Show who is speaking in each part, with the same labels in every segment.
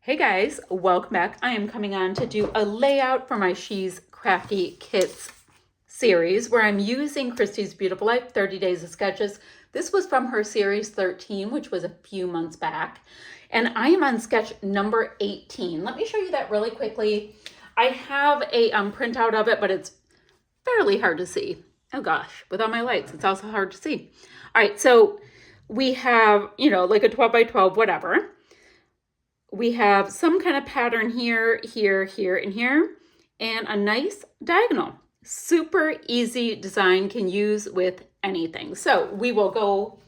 Speaker 1: Hey guys, welcome back. I am coming on to do a layout for my She's Crafty Kits series where I'm using Christy's Beautiful Life 30 Days of Sketches. This was from her series 13, which was a few months back. And I am on sketch number 18. Let me show you that really quickly. I have a printout of it, but it's fairly hard to see. Oh gosh, without my lights, it's also hard to see. All right, so we have, like a 12 by 12, whatever. We have some kind of pattern here, here, here, and here, and a nice diagonal. Super easy design, can use with anything. So we will go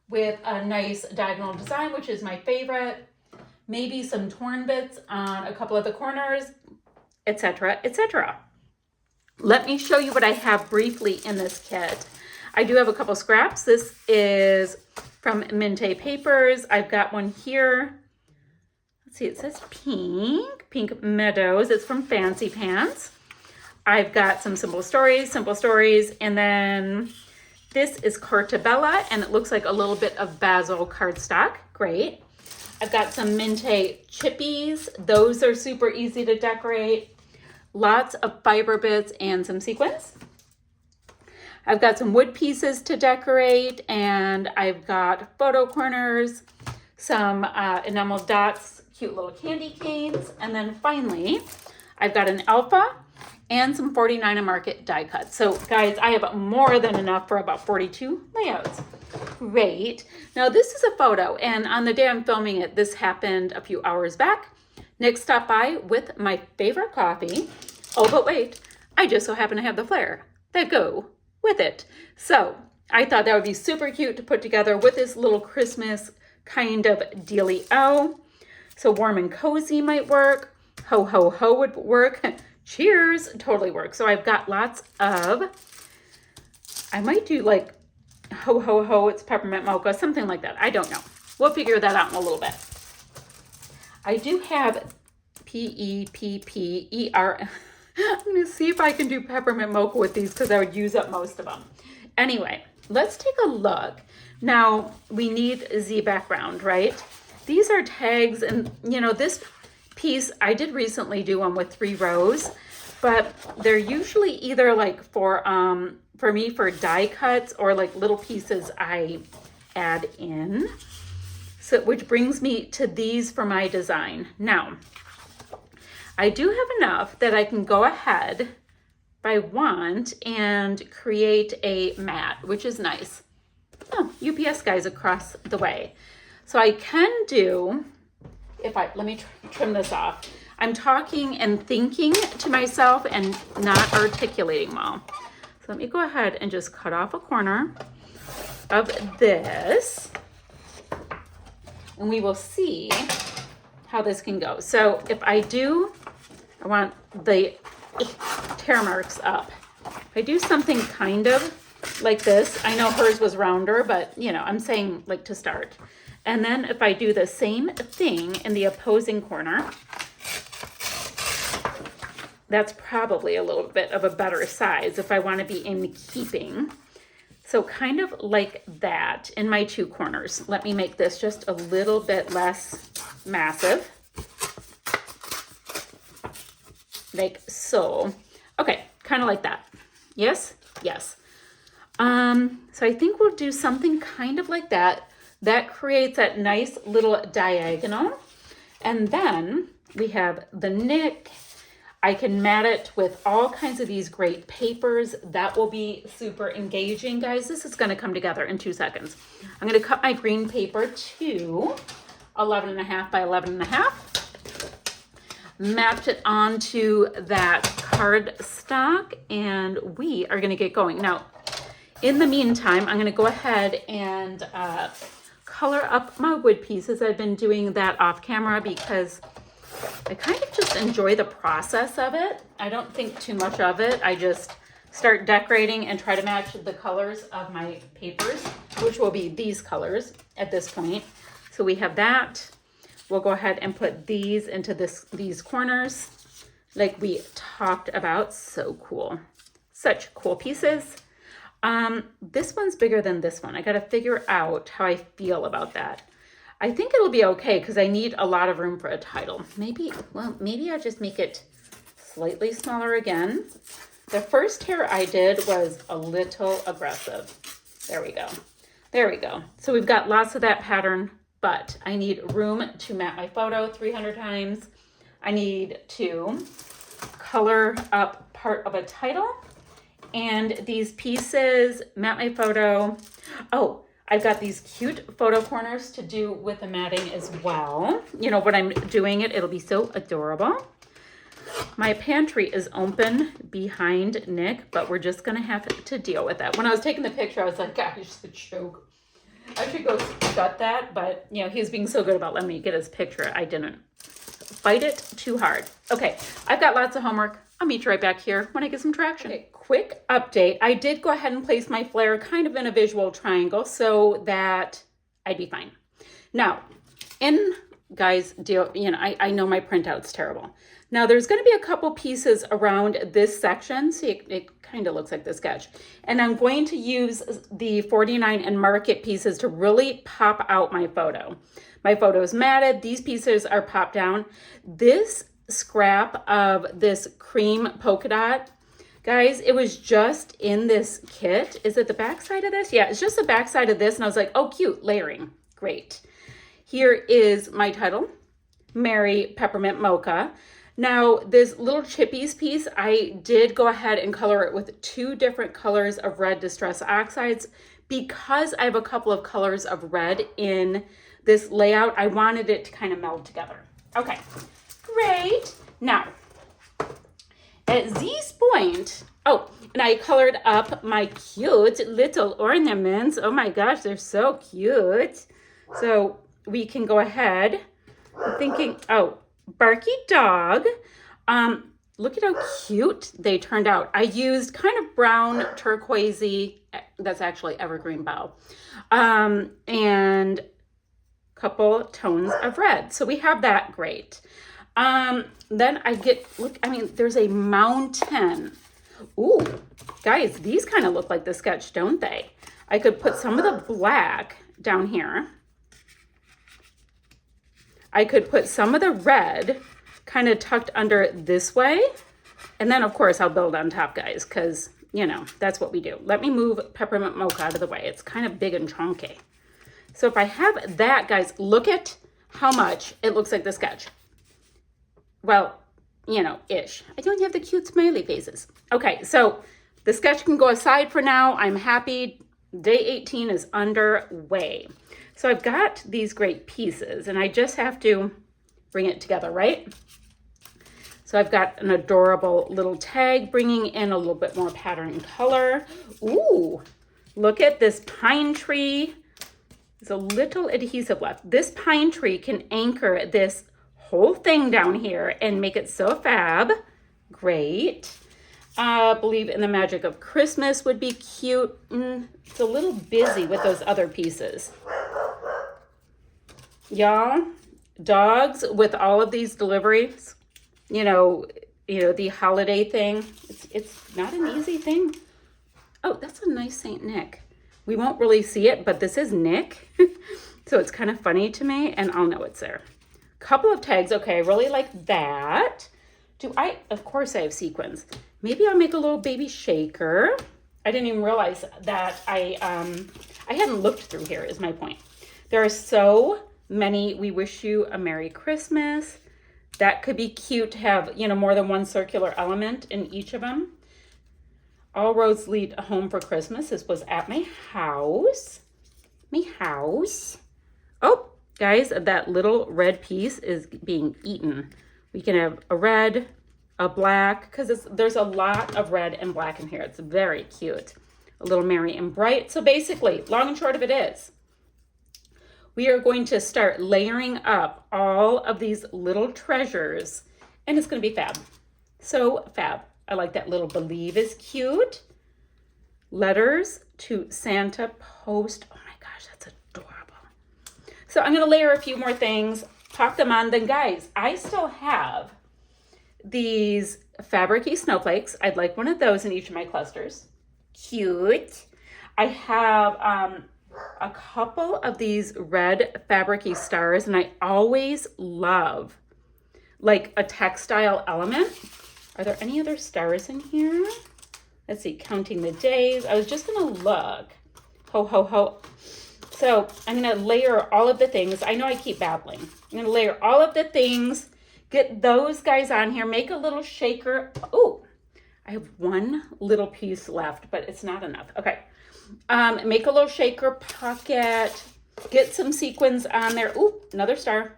Speaker 1: with a nice diagonal design, which is my favorite. Maybe some torn bits on a couple of the corners, etc., etc. Let me show you what I have briefly in this kit. I do have a couple scraps. This is from Minte Papers. I've got one here. Let's see, it says Pink Meadows. It's from Fancy Pants. I've got some simple stories, and then this is Cartabella, and it looks like a little bit of basil cardstock. Great. I've got some Minte Chippies. Those are super easy to decorate. Lots of fiber bits and some sequins. I've got some wood pieces to decorate, and I've got photo corners, some enamel dots, cute little candy canes, and then finally, I've got an alpha and some 49 Market die cuts. So guys, I have more than enough for about 42 layouts. Great. Now this is a photo, and on the day I'm filming it, this happened a few hours back. Nick stopped by with my favorite coffee. Oh, but wait, I just so happen to have the flare that go with it. So I thought that would be super cute to put together with this little Christmas kind of dealio. So warm and cozy might work. Ho, ho, ho would work. Cheers totally works. So I've got lots of, I might do like ho, ho, ho, it's peppermint mocha, something like that. I don't know. We'll figure that out in a little bit. I do have Pepper. I'm going to see if I can do peppermint mocha with these because I would use up most of them. Anyway, let's take a look. Now, we need Z background, right? These are tags, and this piece, I did recently do one with 3 rows, but they're usually either like for me for die cuts or like little pieces I add in. So, which brings me to these for my design. Now, I do have enough that I can go ahead if I want and create a mat, which is nice. Oh, UPS guys across the way. So I can do, let me trim this off. I'm talking and thinking to myself and not articulating well. So let me go ahead and just cut off a corner of this, and we will see how this can go. So if I want the tear marks up. If I do something kind of like this, I know hers was rounder, but I'm saying like to start. And then if I do the same thing in the opposing corner, that's probably a little bit of a better size if I want to be in keeping. So kind of like that in my 2 corners. Let me make this just a little bit less massive. Like so. Okay, kind of like that. Yes? Yes. So I think we'll do something kind of like that. That creates that nice little diagonal. And then we have the Nick. I can mat it with all kinds of these great papers. That will be super engaging, guys. This is going to come together in 2 seconds. I'm going to cut my green paper to 11.5 by 11.5. Mapped it onto that cardstock, and we are going to get going. Now, in the meantime, I'm going to go ahead and color up my wood pieces. I've been doing that off camera because I kind of just enjoy the process of it. I don't think too much of it. I just start decorating and try to match the colors of my papers, which will be these colors at this point. So we have that. We'll go ahead and put these into these corners like we talked about. So cool. Such cool pieces. This one's bigger than this one. I got to figure out how I feel about that. I think it'll be okay because I need a lot of room for a title. Maybe I'll just make it slightly smaller again. The first hair I did was a little aggressive. There we go. There we go. So we've got lots of that pattern, but I need room to map my photo 300 times. I need to color up part of a title. And these pieces, map my photo. Oh, I've got these cute photo corners to do with the matting as well. You know, when I'm doing it, it'll be so adorable. My pantry is open behind Nick, but we're just going to have to deal with that. When I was taking the picture, I was like, gosh, it's a joke. I should go gut that, but, you know, he was being so good about letting me get his picture. I didn't fight it too hard. Okay, I've got lots of homework. I'll meet you right back here when I get some traction. Okay, quick update. I did go ahead and place my flare kind of in a visual triangle so that I'd be fine. Now, guys, you know, I know my printout's terrible. Now, there's going to be a couple pieces around this section. See, it kind of looks like the sketch. And I'm going to use the 49 and market pieces to really pop out my photo. My photo is matted. These pieces are popped down. This scrap of this cream polka dot, guys, it was just in this kit. Is it the back side of this? Yeah, it's just the back side of this. And I was like, oh, cute, layering. Great. Here is my title, Merry Peppermint Mocha. Now, this little chippies piece, I did go ahead and color it with 2 different colors of red Distress Oxides because I have a couple of colors of red in this layout. I wanted it to kind of meld together. Okay, great. Now, at this point, oh, and I colored up my cute little ornaments. Oh my gosh, they're so cute. So we can go ahead. I'm thinking, oh, Barky Dog. Look at how cute they turned out. I used kind of brown turquoisey, that's actually evergreen bow, and a couple tones of red. So we have that, great. Then I get, look, I mean, there's a mountain. Ooh, guys, these kind of look like the sketch, don't they? I could put some of the black down here. I could put some of the red kind of tucked under this way. And then, of course, I'll build on top, guys, because, you know, that's what we do. Let me move Peppermint Mocha out of the way. It's kind of big and chunky. So if I have that, guys, look at how much it looks like the sketch. Well, you know, ish. I don't have the cute smiley faces. Okay, so the sketch can go aside for now. I'm happy. Day 18 is underway. So I've got these great pieces and I just have to bring it together, right? So I've got an adorable little tag bringing in a little bit more pattern and color. Ooh, look at this pine tree. There's a little adhesive left. This pine tree can anchor this whole thing down here and make it so fab. Great. Believe in the magic of Christmas would be cute. It's a little busy with those other pieces. Y'all, dogs with all of these deliveries, you know, the holiday thing, it's not an easy thing. Oh, that's a nice Saint Nick. We won't really see it, but this is Nick. So it's kind of funny to me and I'll know it's there. Couple of tags. Okay, I really like that. Of course I have sequins. Maybe I'll make a little baby shaker. I didn't even realize that I hadn't looked through here is my point. There are so many We Wish You a Merry Christmas. That could be cute to have, you know, more than one circular element in each of them. All roads lead home for Christmas. This was at my house. Oh, guys, that little red piece is being eaten. We can have a red, a black, because there's a lot of red and black in here. It's very cute. A little merry and bright. So basically, long and short of it is, we are going to start layering up all of these little treasures, and it's going to be fab. So fab. I like that little believe is cute. Letters to Santa Post. Oh my gosh, that's adorable. So I'm going to layer a few more things, pop them on. Then guys, I still have these fabric-y snowflakes. I'd like one of those in each of my clusters. Cute. I have a couple of these red fabric-y stars, and I always love like a textile element. Are there any other stars in here? Let's see, counting the days. I was just gonna look. Ho, ho, ho. So I'm gonna layer all of the things. I know I keep babbling. I'm gonna layer all of the things, get those guys on here, make a little shaker. Oh, I have one little piece left, but it's not enough. Okay, make a little shaker pocket, get some sequins on there. Ooh, another star.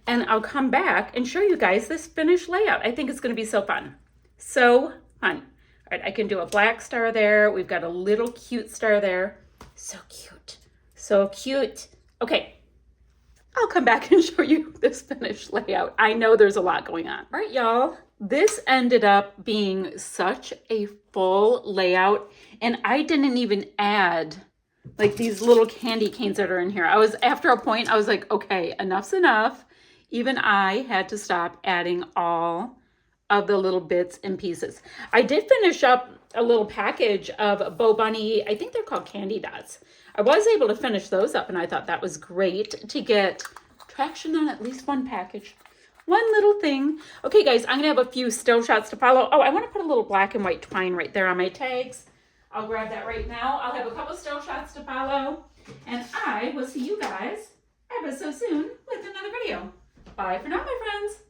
Speaker 1: And I'll come back and show you guys this finished layout. I think it's gonna be so fun. So fun. All right, I can do a black star there. We've got a little cute star there. So cute, so cute. Okay, I'll come back and show you this finished layout. I know there's a lot going on. All right, y'all, this ended up being such a full layout, and I didn't even add like these little candy canes that are in here. After a point, I was like, okay, enough's enough. Even I had to stop adding all of the little bits and pieces. I did finish up a little package of Bo Bunny, I think they're called candy dots. I was able to finish those up, and I thought that was great to get traction on at least one package. One little thing. Okay, guys, I'm gonna have a few still shots to follow. Oh, I wanna put a little black and white twine right there on my tags. I'll grab that right now. I'll have a couple still shots to follow, and I will see you guys ever so soon with another video. Bye for now, my friends.